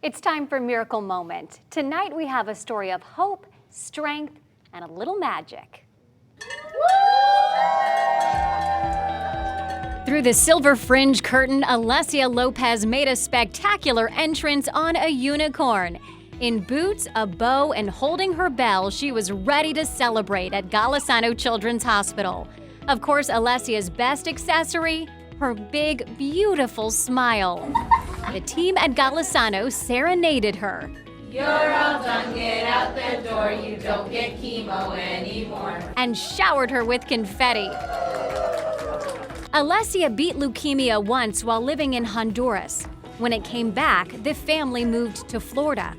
It's time for Miracle Moment. Tonight we have a story of hope, strength, and a little magic. Through the silver fringe curtain, Alessia Lopez made a spectacular entrance on a unicorn. In boots, a bow, and holding her bell, she was ready to celebrate at Golisano Children's Hospital. Of course, Alessia's best accessory? Her big, beautiful smile. The team at Golisano serenaded her. You're all done, get out the door, you don't get chemo anymore. And showered her with confetti. Alessia beat leukemia once while living in Honduras. When it came back, the family moved to Florida.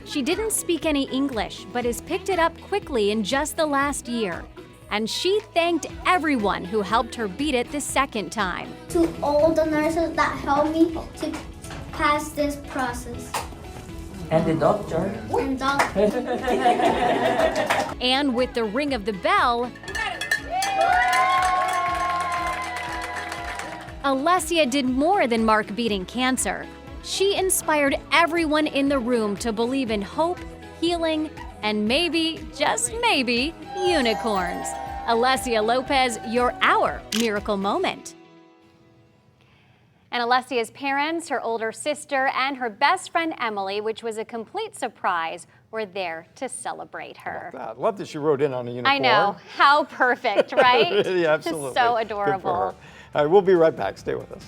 She didn't speak any English, but has picked it up quickly in just the last year. And she thanked everyone who helped her beat it the second time. To all the nurses that helped me to pass this process. And the doctor. And doctor. And with the ring of the bell, Alessia did more than mark beating cancer. She inspired everyone in the room to believe in hope, healing, and maybe, just maybe, unicorns. Alessia Lopez, you're our Miracle Moment. And Alessia's parents, her older sister, and her best friend Emily, which was a complete surprise, were there to celebrate her. I love that she wrote in on a unicorn. I know. How perfect, right? Yeah, absolutely. So Good for her. adorable. All right, we'll be right back. Stay with us.